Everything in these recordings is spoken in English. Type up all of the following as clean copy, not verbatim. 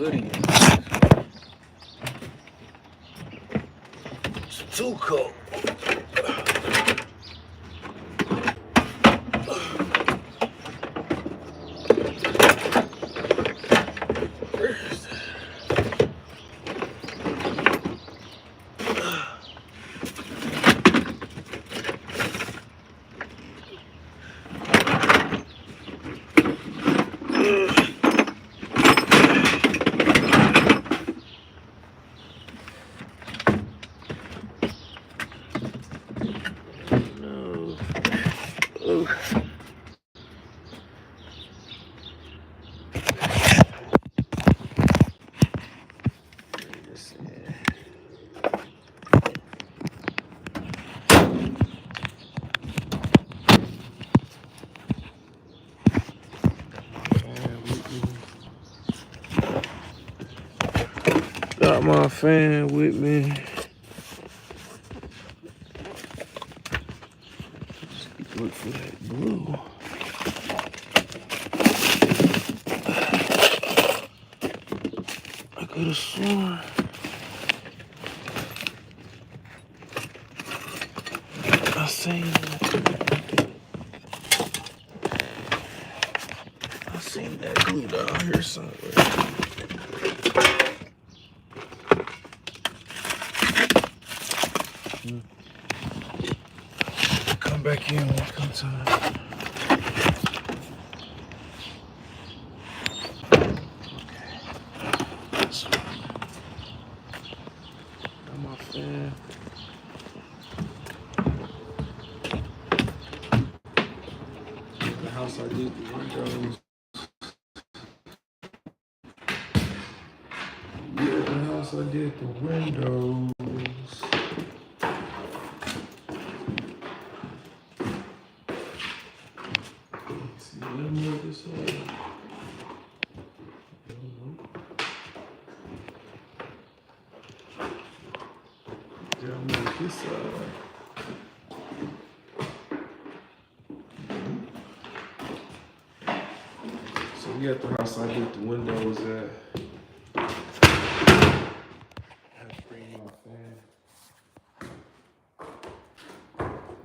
hoodie. It's too cold. Got my fan with me. Just look for that blue. I could have sworn. I seen that glue down here somewhere. Come back in when it comes time. Got my fan. The house I did the windows. Yeah, the house I did the windows. See, let me move this way. Yeah, I'm gonna this side. So we at the house I did the windows at.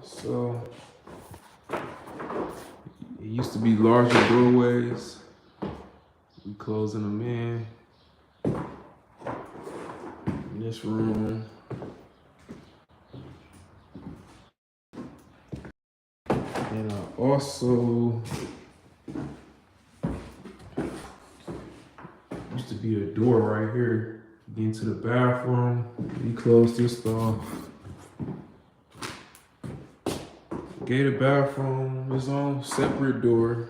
So it used to be larger doorways. We closing them in this room. And I also used to be a door right here. Get into the bathroom. We closed this off. Gave the bathroom its own separate door.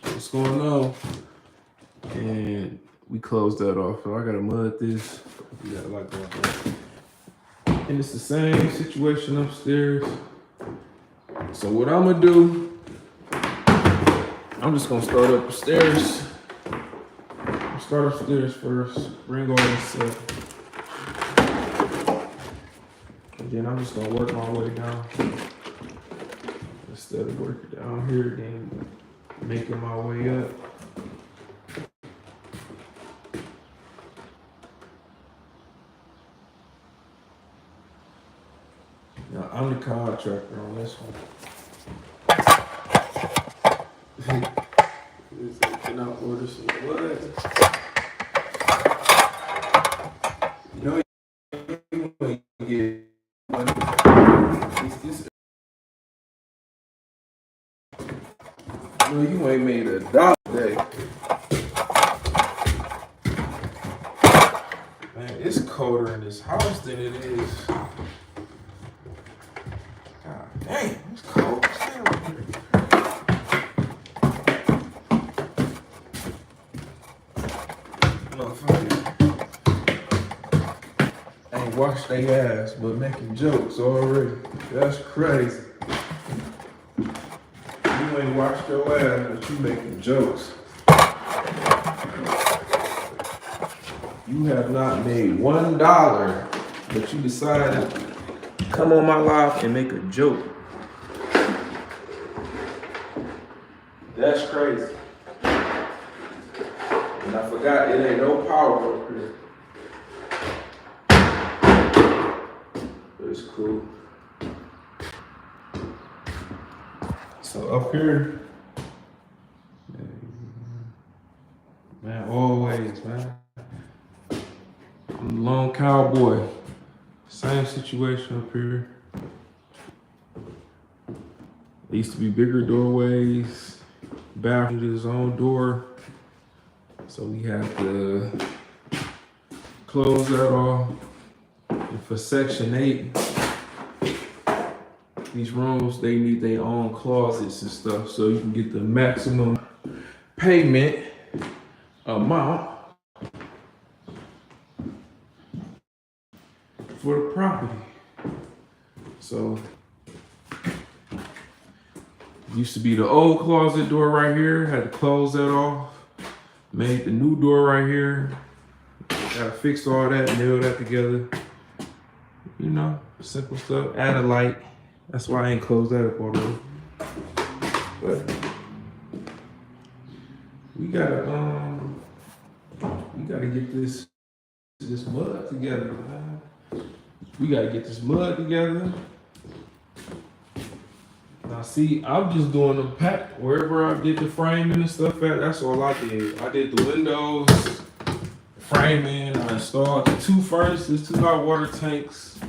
What's going on? And we closed that off. So I gotta mud this. We got a lot going on. And it's the same situation upstairs. So what I'm gonna do, I'm just gonna start upstairs. Start upstairs first, bring all this up. And then I'm just gonna work my way down. Instead of working down here, then making my way up. Now, I'm the contractor on this one. Can I order some wood? No, you ain't get money. No, you ain't made $1 today. Man, it's colder in this house than it is. God damn, it's cold. Ain't washed their ass, but making jokes already. That's crazy. You ain't washed your ass, but you making jokes. You have not made $1, but you decided to come on my live and make a joke. That's crazy. And I forgot it ain't no power up here. But it's cool. So up here, man, always, man. I'm a lone cowboy. Same situation up here. There used to be bigger doorways, bathroom to his own door. So we have to close that off. And for Section 8, these rooms, they need their own closets and stuff so you can get the maximum payment amount for the property. So used to be the old closet door right here, had to close that off. Made the new door right here. Gotta fix all that, nail that together. You know, simple stuff. Add a light. That's why I ain't closed that up already. But we gotta get this mud together, man. We gotta get this mud together. Now see, I'm just doing them pack wherever I did the framing and stuff at. That's all I did. I did the windows, framing. I installed the 2 furnaces, 2 hot water tanks.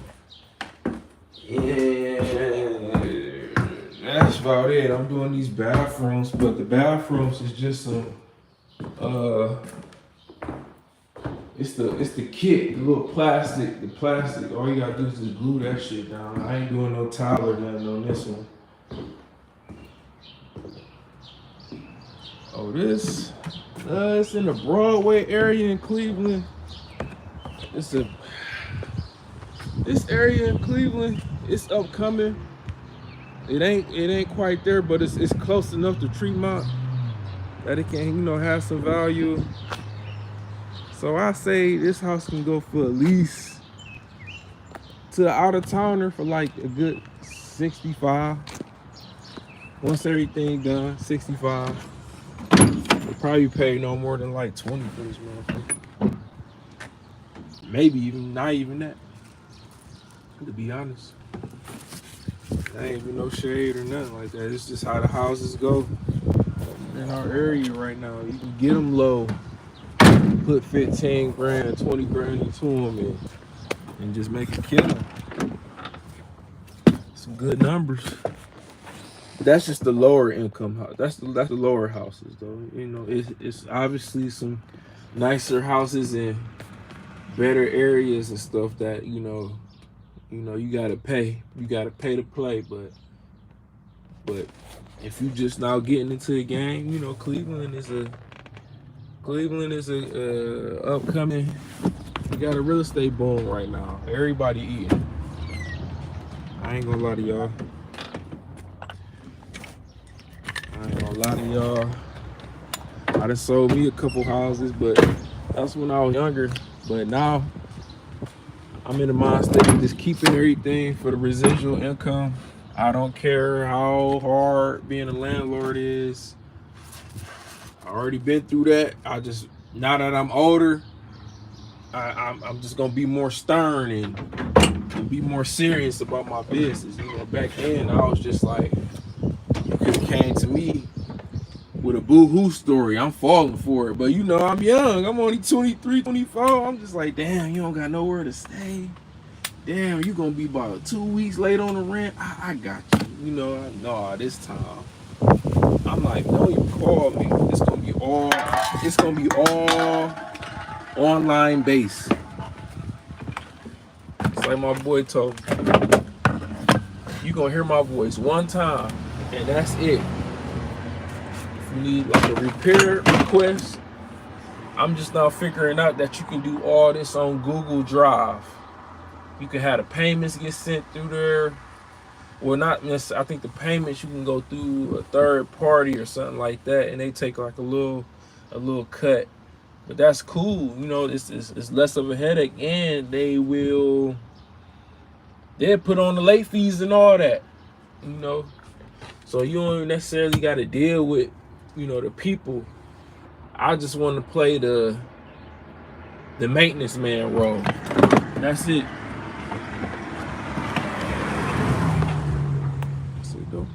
And that's about it. I'm doing these bathrooms, but the bathrooms is just some it's the kit, the little plastic, all you gotta do is just glue that shit down. I ain't doing no tile or nothing on this one. Oh, this it's in the Broadway area in Cleveland. This area in Cleveland, it's upcoming. It ain't quite there, but it's close enough to Tremont that it can, have some value. So I say this house can go for at least to the out of towner for like a good 65. Once everything done, 65. We'll probably pay no more than like 20 for this motherfucker. Maybe even not even that. To be honest, there ain't even no shade or nothing like that. It's just how the houses go in our area right now. You can get them low, put 15 grand, 20 grand into them, and just make a killing. Some good numbers. That's just the lower income house. That's the lower houses though. It's obviously some nicer houses in better areas and stuff that you gotta pay. You gotta pay to play, but if you just now getting into the game, Cleveland is a upcoming. We got a real estate boom right now. Everybody eating. I ain't gonna lie to y'all. I done sold me a couple houses, but that's when I was younger. But now I'm in the mind state of just keeping everything for the residual income. I don't care how hard being a landlord is. I already been through that. Now that I'm older, I'm just gonna be more stern and be more serious about my business. Back then I was just like, you could have came to me with a boo-hoo story. I'm falling for it. But I'm young. I'm only 23, 24. I'm just like, damn, you don't got nowhere to stay. Damn, you gonna be about 2 weeks late on the rent. I got you. No, this time. I'm like, don't even call me. It's gonna be all online based. It's like my boy told me. You gonna hear my voice one time, and that's it. If you need like a repair request, I'm just now figuring out that you can do all this on Google Drive. You can have the payments get sent through there. Well, not necessarily. I think the payments you can go through a third party or something like that, and they take like a little cut. But that's cool. It's less of a headache, and they'll put on the late fees and all that. So you don't necessarily got to deal with you know, the people. I just want to play the maintenance man role. That's it. That's it though.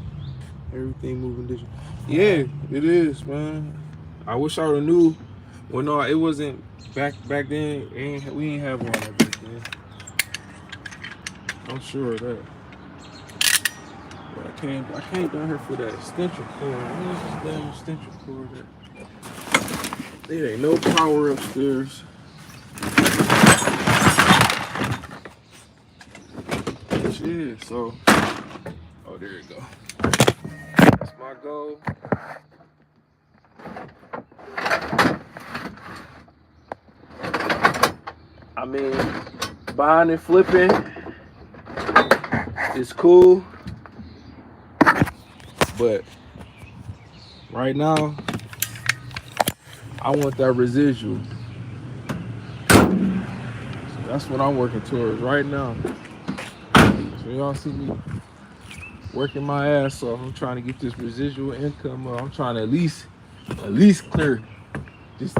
Everything moving digital. Yeah, it is, man. I wish I would have knew. Well, no, it wasn't back then. We ain't have one of back then. I'm sure of that. But I came down here for that extension cord. Where's this damn extension cord at? There ain't no power upstairs. Yeah, so, oh, there you go. That's my goal. I mean, buying and flipping is cool, but right now, I want that residual. So that's what I'm working towards right now. So y'all see me working my ass off. I'm trying to get this residual income up. I'm trying to at least clear just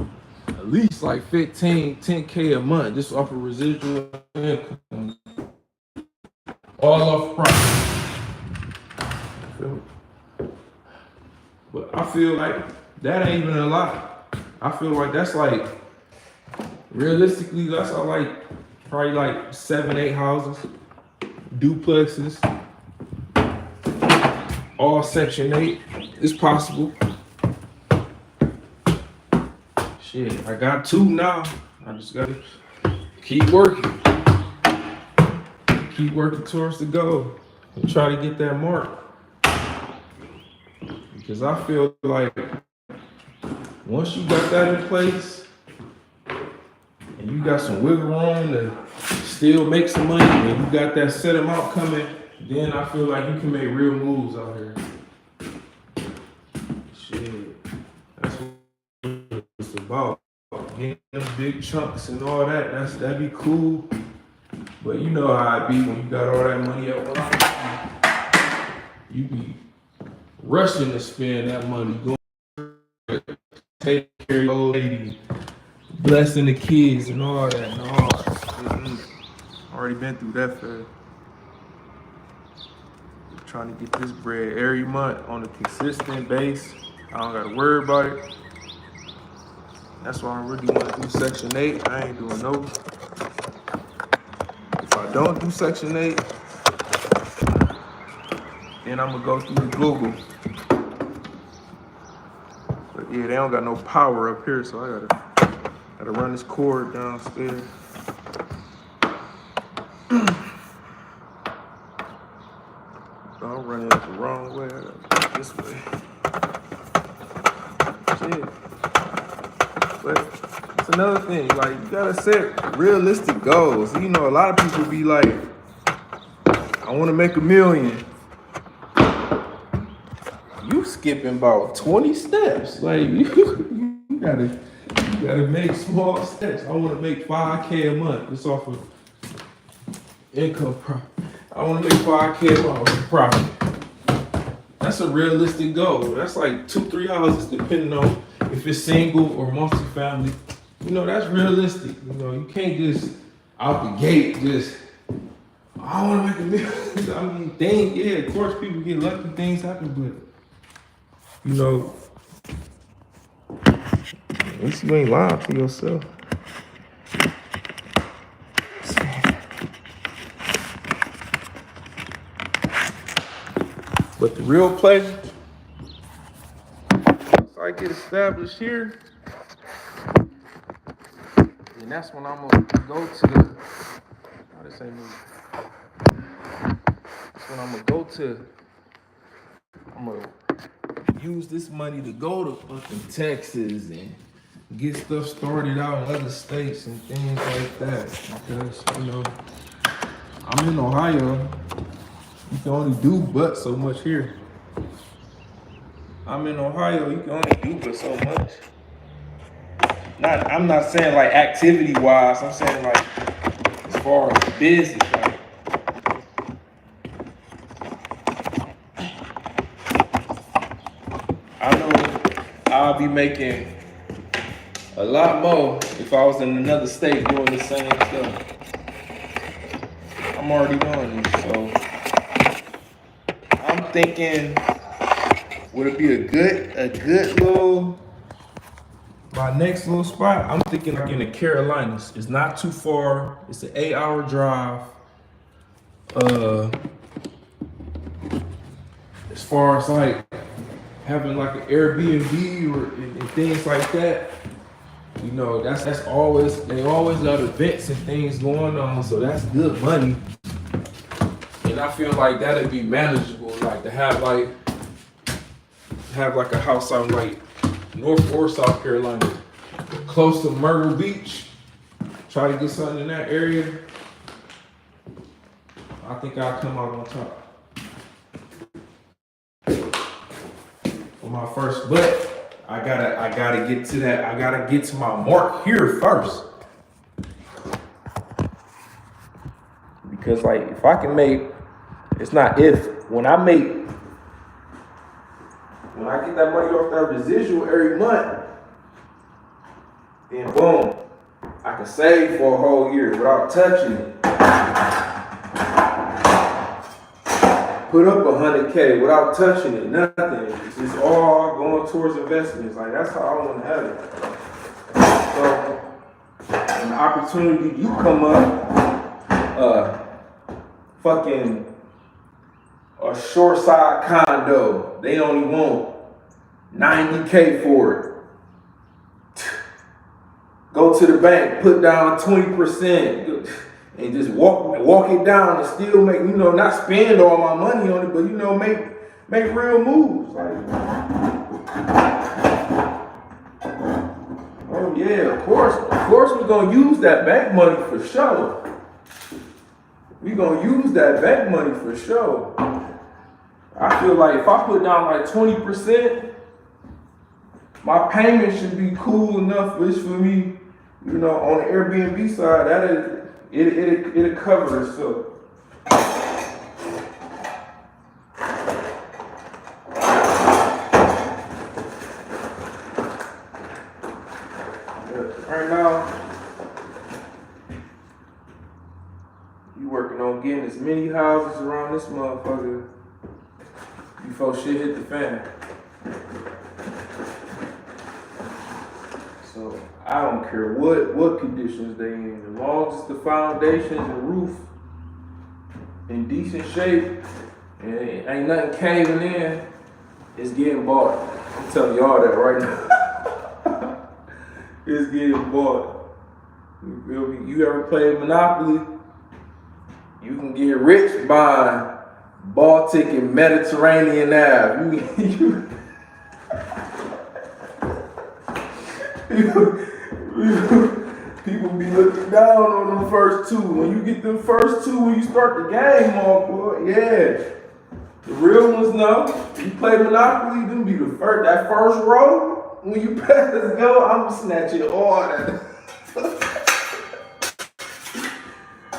at least like 10K a month just off of residual income. All off profit. But I feel like that ain't even a lot. I feel like that's like realistically that's like probably like 7-8 houses. Duplexes, all Section 8. It's possible. Shit, I got 2 now. I just gotta keep working. Keep working towards the goal and try to get that mark. Because I feel like once you got that in place and you got some wiggle room to still make some money, and you got that set amount coming, then I feel like you can make real moves out here. Shit, that's what it's about. Getting them big chunks and all that. That'd be cool. But you know how it be when you got all that money at once. You be rushing to spend that money, going take care of your old lady, blessing the kids and all that. No. Already been through that phase. Trying to get this bread every month on a consistent base. I don't gotta worry about it. That's why I really want to do Section 8. I ain't doing those. If I don't do Section 8, then I'm gonna go through the Google. But yeah, they don't got no power up here, so I gotta run this cord downstairs. I'm running it the wrong way. I gotta go this way. Shit. But it's another thing. Like, you gotta set realistic goals. You know, a lot of people be like, I want to make $1 million. You skipping about 20 steps. Like, you gotta make small steps. I want to make 5K a month. Just off of income profit. I want to make 5K a month off of profit. That's a realistic goal. That's like 2-3 houses, depending on if it's single or multi-family. You know, that's realistic. You know, you can't just out the gate just, I want to make $1 million. I mean, yeah, of course people get lucky, things happen, but you know, at least you ain't lying to yourself. But the real pleasure, so I get established here, and that's when I'm gonna go to the, oh, this ain't moving. That's when I'm gonna go to, I'm gonna use this money to go to fucking Texas and get stuff started out in other states and things like that. Because, you know, I'm in Ohio. You can only do but so much here. I'm in Ohio, you can only do but so much. I'm not saying like activity wise, I'm saying like as far as business. Like, I know be making a lot more if I was in another state doing the same stuff. I'm already doing this, so I'm thinking, would it be a good little, my next little spot? I'm thinking like in the Carolinas. It's not too far. It's an 8-hour drive. As far as like having like an Airbnb and things like that, you know, that's always, they always got events and things going on, so that's good money. And I feel like that'd be manageable, like to have like a house out like North or South Carolina, close to Myrtle Beach. Try to get something in that area. I think I'll come out on top for my first, but I gotta get to that. I gotta get to my mark here first. Because like if I can make, it's not if, when I get that money off that residual every month, then boom, I can save for a whole year without touching it. Put up $100K without touching it, nothing. It's just all going towards investments. Like that's how I want to have it. So when the opportunity do come up, fucking a shoreside condo, they only want $90K for it. Go to the bank, put down 20%, and just walk it down and still make, you know, not spend all my money on it, but you know, make real moves. Like, oh yeah, of course we're gonna use that bank money for sure. We're gonna use that bank money for sure. I feel like if I put down like 20%, my payment should be cool enough just for me, you know, on the Airbnb side, it'll cover itself. Right now, you working on getting as many houses around this motherfucker before shit hit the fan. So I don't care what conditions they in, as long as the foundations and roof in decent shape and ain't nothing caving in, it's getting bought. I'm telling y'all that right now. It's getting bought. You feel me? You ever played Monopoly? You can get rich buying Baltic and Mediterranean Ave. People be looking down on them first two. When you get them first two, when you start the game off, boy, yeah. The real ones know. You play Monopoly, them be the first, that first row. When you press go, I'm snatching all that.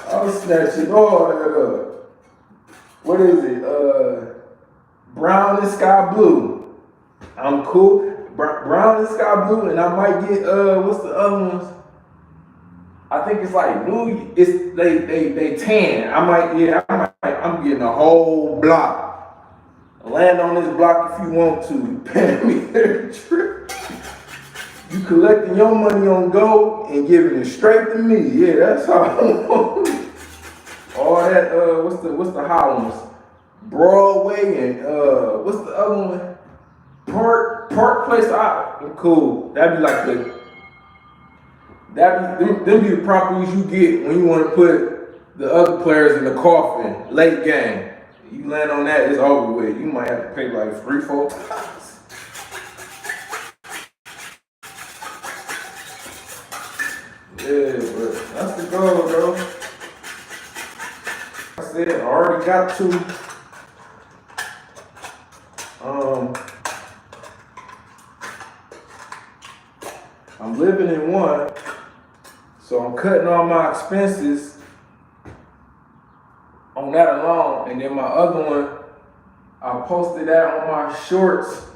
I'm snatching all that up. What is it? Brown and sky blue. I'm cool. Brown and sky blue, and I might get what's the other ones? I think it's like blue. It's they tan. I'm getting a whole block. Land on this block if you want to. You pay me every trip. You collecting your money on gold and giving it straight to me. Yeah, that's how I want it. All that what's the high ones? Broadway and what's the other one? Park Place. I'm cool. That'd be like them be the properties you get when you want to put the other players in the coffin late game. You land on that, it's over with. You might have to pay like 3-4 times. Yeah, but that's the goal, bro. I said I already got two. I'm living in one, so I'm cutting all my expenses on that alone, and then my other one, I posted that on my shorts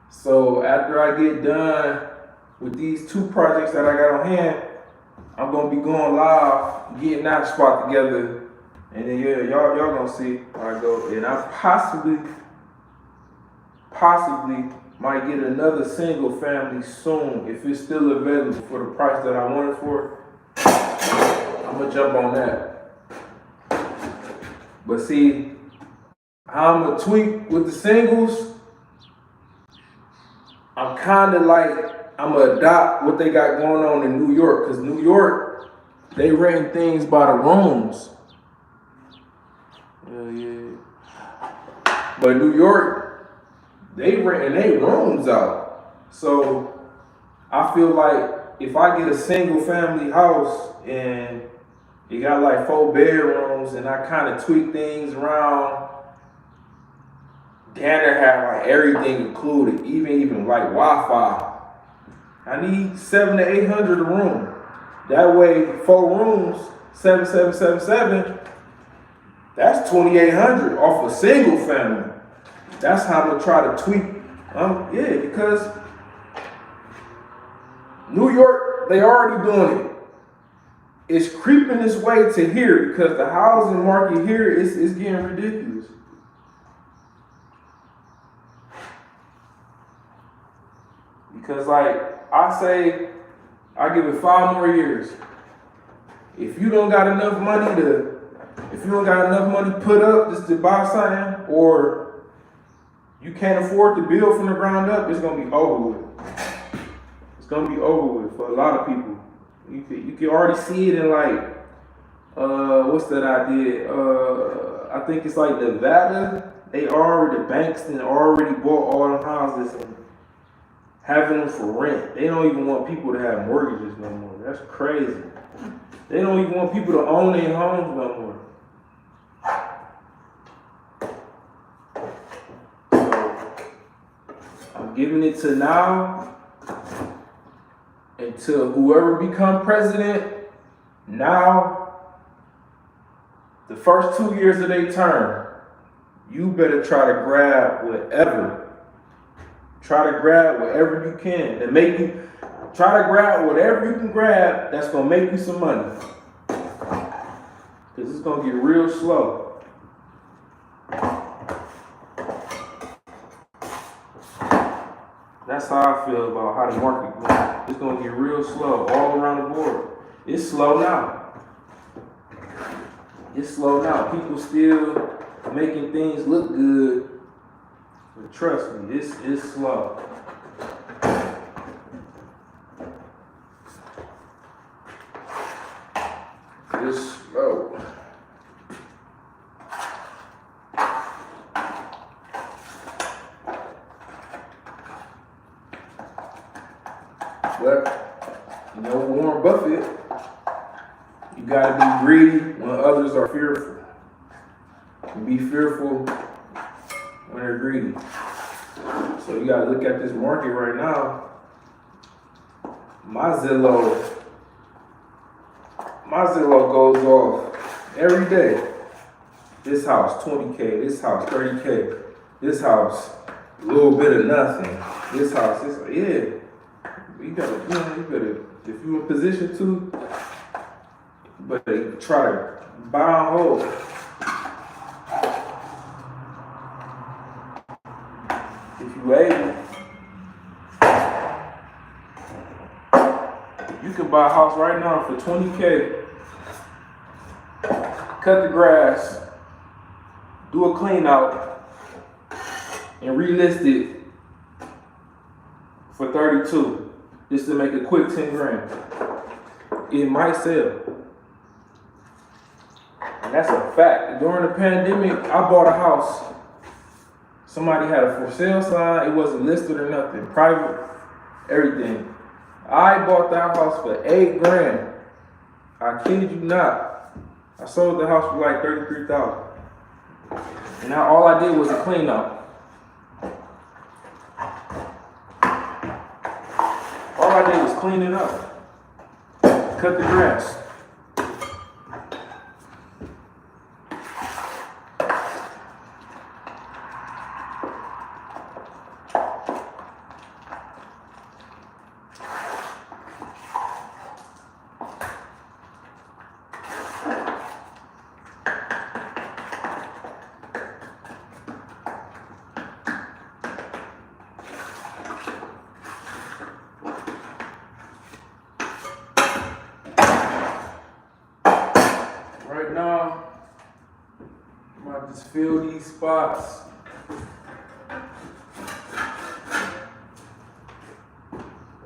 So after I get done with these 2 projects that I got on hand, I'm gonna be going live, getting that spot together, and then yeah, y'all gonna see how I go. And I possibly might get another single family soon if it's still available for the price that I want it for. I'm gonna jump on that. But see, how I'm gonna tweak with the singles, I'm kind of like, I'm gonna adopt what they got going on in New York, because New York, they rent things by the rooms. Yeah. But New York, they renting their rooms out. So I feel like if I get a single family house and it got like 4 bedrooms and I kind of tweak things around, Danner had like everything included, even like Wi-Fi. I need 700 to 800 a room. That way, 4 rooms, 7,777. That's 2,800 off a single family. That's how I'm gonna try to tweak. Yeah, because New York, they already doing it. It's creeping its way to here because the housing market here is getting ridiculous. Because like I say, I give it 5 more years. If you don't got enough money put up just to buy something, or you can't afford to build from the ground up, it's gonna be over with. It's gonna be over with for a lot of people. You can already see it in like, what's that I did? I think it's like Nevada. The banks then already bought all them houses and having them for rent. They don't even want people to have mortgages no more. That's crazy. They don't even want people to own their homes no more. I'm giving it to now until whoever become president. Now, the first 2 years of their term, you better try to grab whatever. Try to grab whatever you can try to grab whatever you can grab that's gonna make you some money. Cause it's gonna get real slow. That's how I feel about how the market goes. It's gonna get real slow all around the board. It's slow now. It's slow now. People still making things look good. But trust me, it's slow. It's slow. But, you know, Warren Buffett, you gotta be greedy when others are fearful. And be fearful when they're greedy. So you gotta look at this market right now. My Zillow goes off every day. This house, 20K. This house, 30K. This house, a little bit of nothing. This house, yeah. You better, if you're in position to, but they try to buy and hold. If you able, you can buy a house right now for 20K. Cut the grass, do a clean out, and relist it for 32. Just to make a quick 10 grand. It might sell. And that's a fact. During the pandemic, I bought a house. Somebody had a for sale sign. It wasn't listed or nothing. Private, everything. I bought that house for 8 grand. I kid you not. I sold the house for like $33,000. And now all I did was a clean out. All I did was clean it up. Cut the grass. to just fill these spots.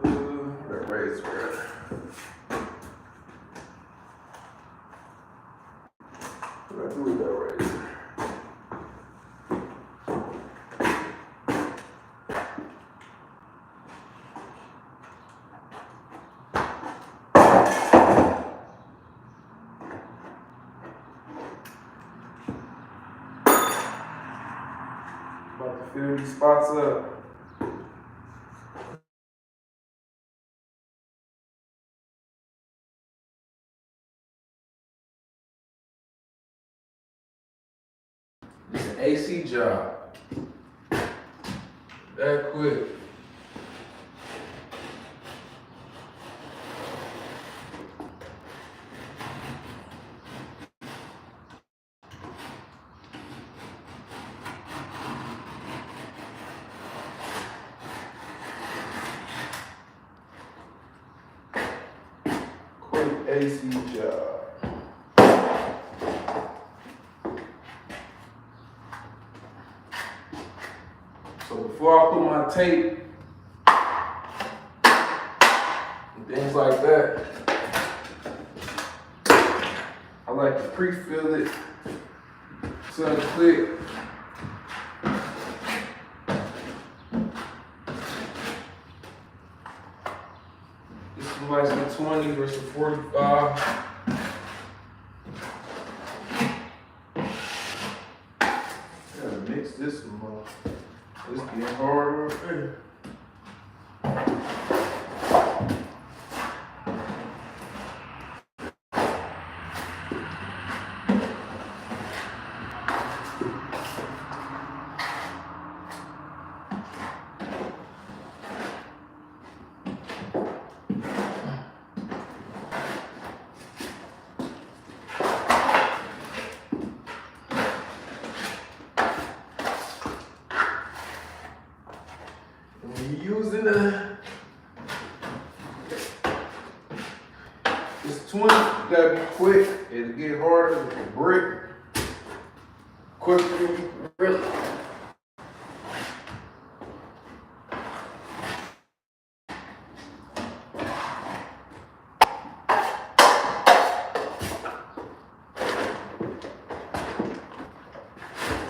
That razor. What do I do with that razor? About to fill these spots up. It's an AC job. That quick. Quick AC job. So before I put my tape and things like that, I like to pre-fill it so it's clear. This is like some 20 versus 45. Gotta mix this one up. It's getting harder up there. Using this 20, you gotta be quick. It'll get harder with the brick. Quicker, really.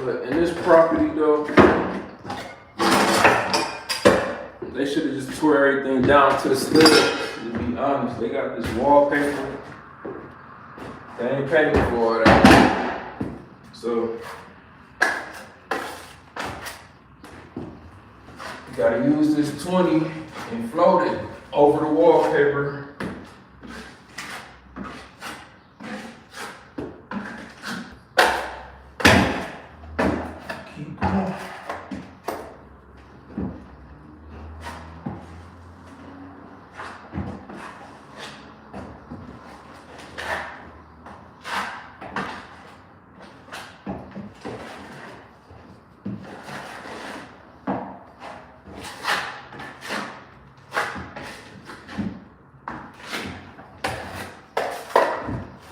But in this property though, they should have just tore everything down to the studs, to be honest. They got this wallpaper. They ain't paying for all that. So, you gotta use this 20 and float it over the wallpaper. Keep going.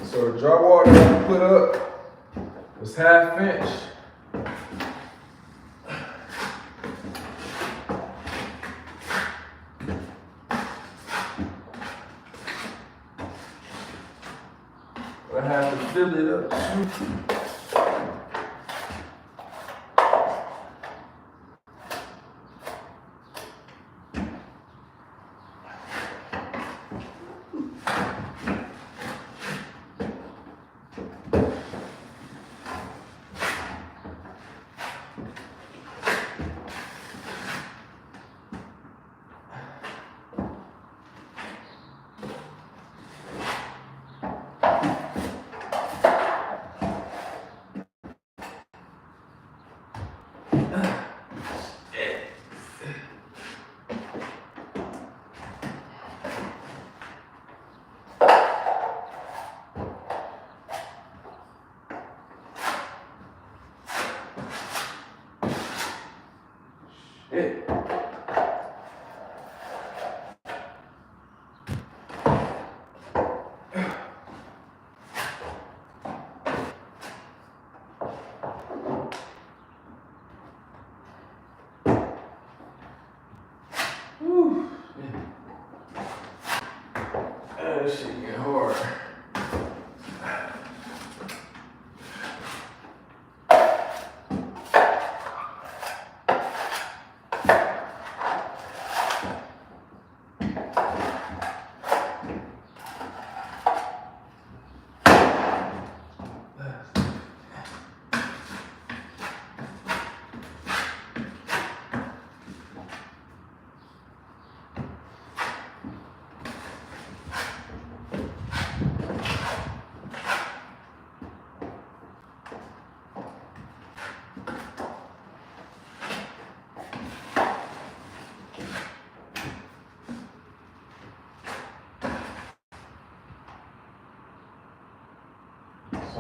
So the drywall that I put up was 1/2 inch. I have to fill it up.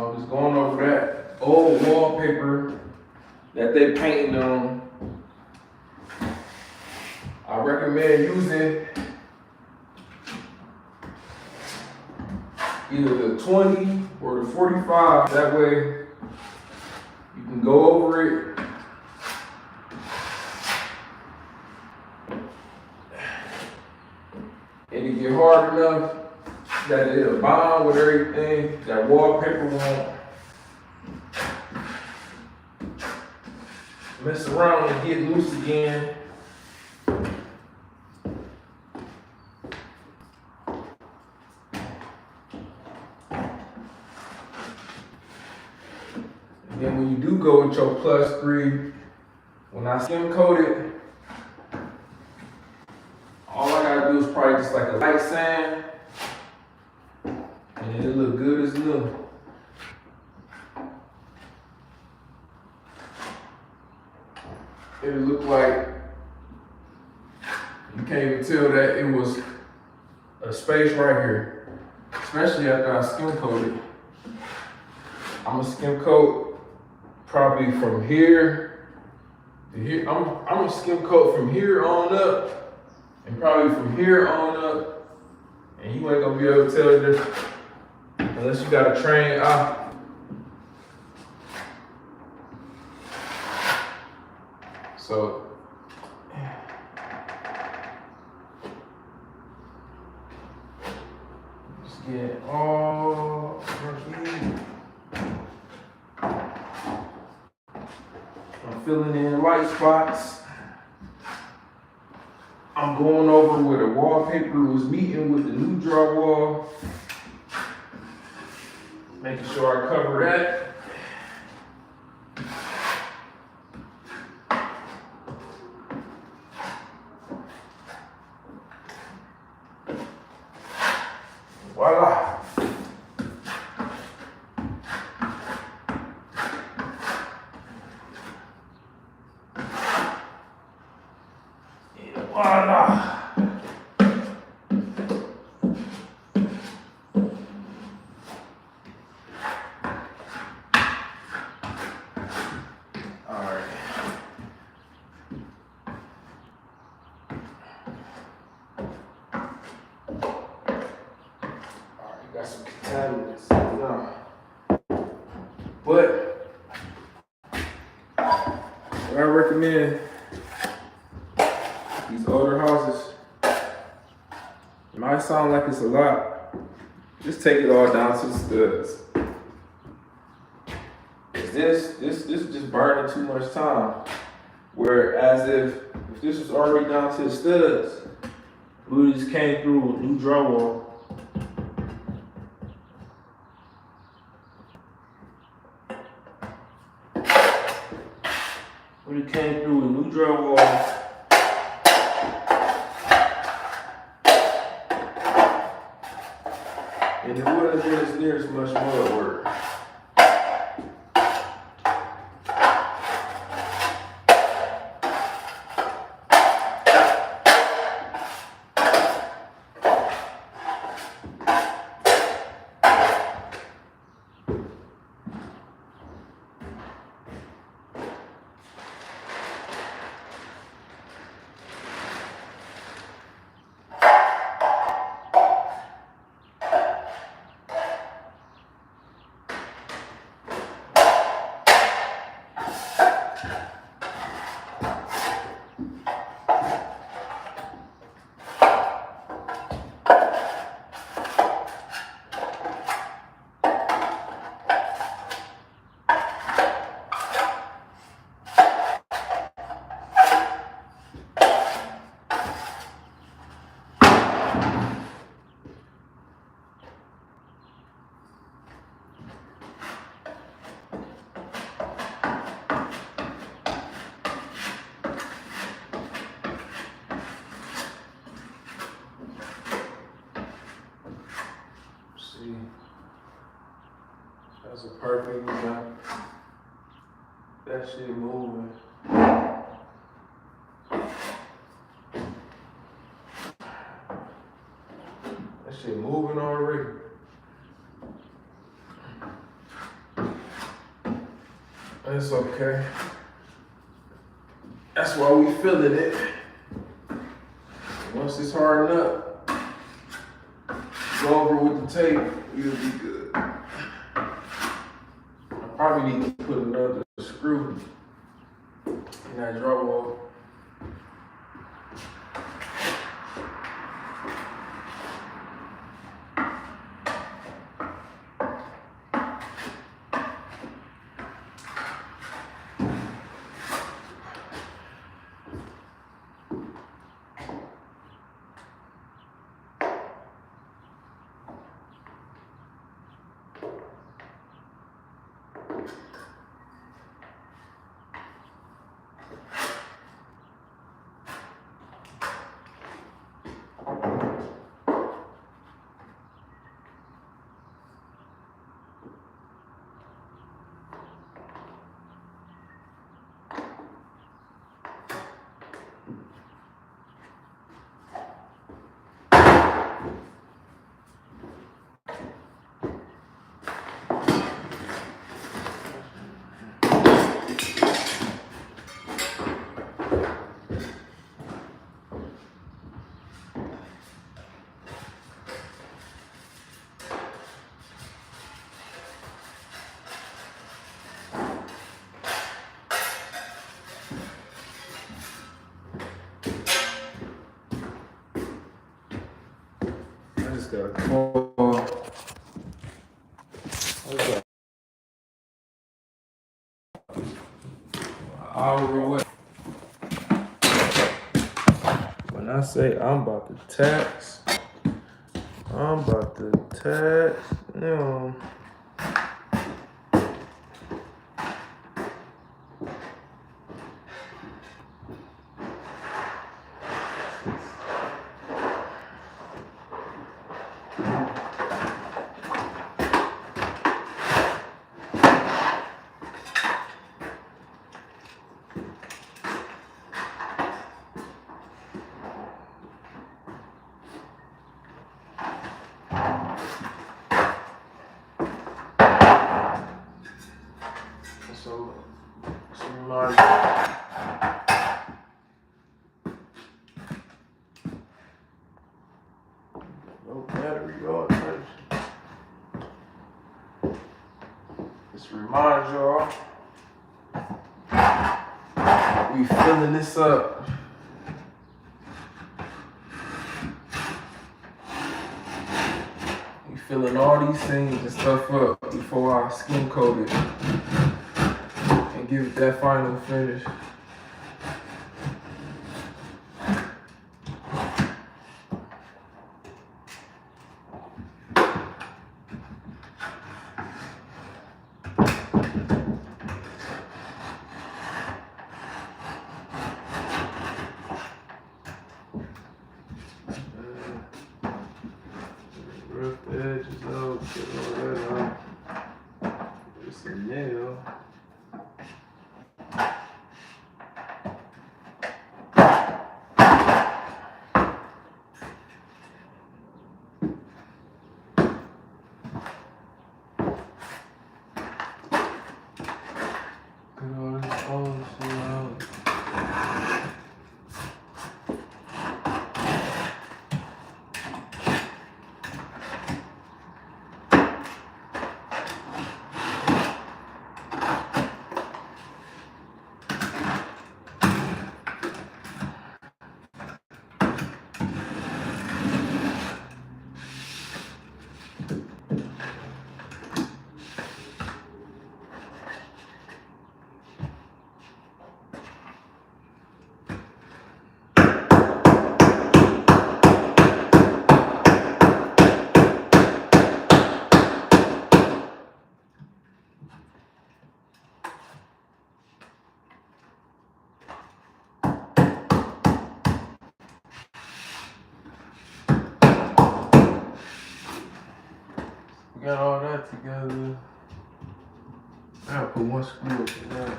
So I'm just going over that old wallpaper that they painted on. I recommend using either the 20 or the 45. That way you can go over it. And it get hard enough that it'll bond with everything that wallpaper won't mess around and get loose again. And then when you do go with your +3, when I skim coat it, all I gotta do is probably just like a light sand, and it'll look good as new. It'll look like you can't even tell that it was a space right here, especially after I skim coat it. I'm gonna skim coat probably from here to here. I'm gonna skim coat from here on up, and probably from here on up, and you ain't gonna be able to tell the difference unless you got a trained eye. So just get all here. I'm filling in white spots. I'm going over where the wallpaper was meeting with the new drywall. Making sure I cover that. Voila. And voila. Got some contaminants, no. But what I recommend these older houses, it might sound like it's a lot, just take it all down to the studs. This is just burning too much time. Whereas if this was already down to the studs, we just came through with new drywall. We came through with new drywall. And it wouldn't have been as near as much mud work. That's a perfect example. That shit moving. That shit moving already. It's okay. That's why we feeling it. Once it's hardened up, go over with the tape, you'll be good. I probably need to put another screw in that drywall. I just got a call. An hour away. When I say I'm about to tax, you know. So no battery, y'all. Just remind y'all, we filling this up. We filling all these things and stuff up before I skim coat it and give it that final finish. Rough the edges out, get all that out. It's a nail. Get all this old shit out. We got all that together. I gotta put one screw up in that.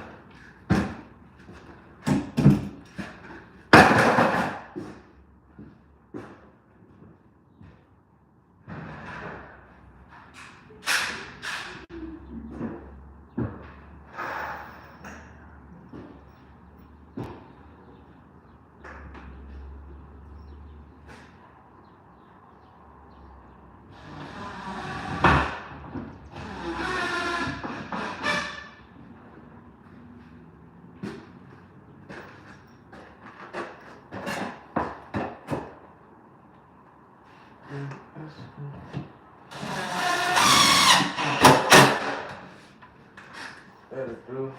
That'll do.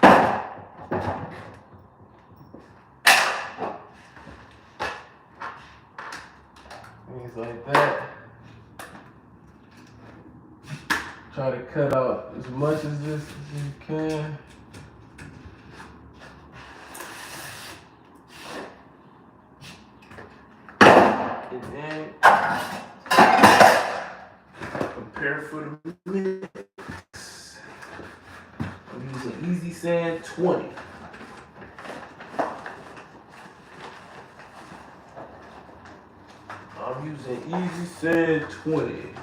Things like that. Try to cut out as much of this as you can. And then prepare for the mix. I'm using Easy Sand 20. I'm using Easy Sand 20.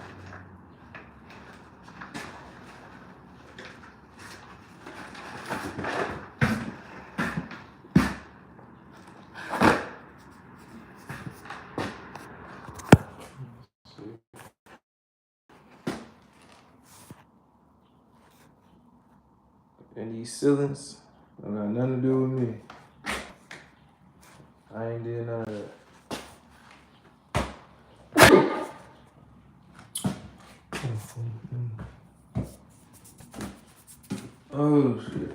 And these ceilings don't got nothing to do with me. I ain't did none of that. Oh shit.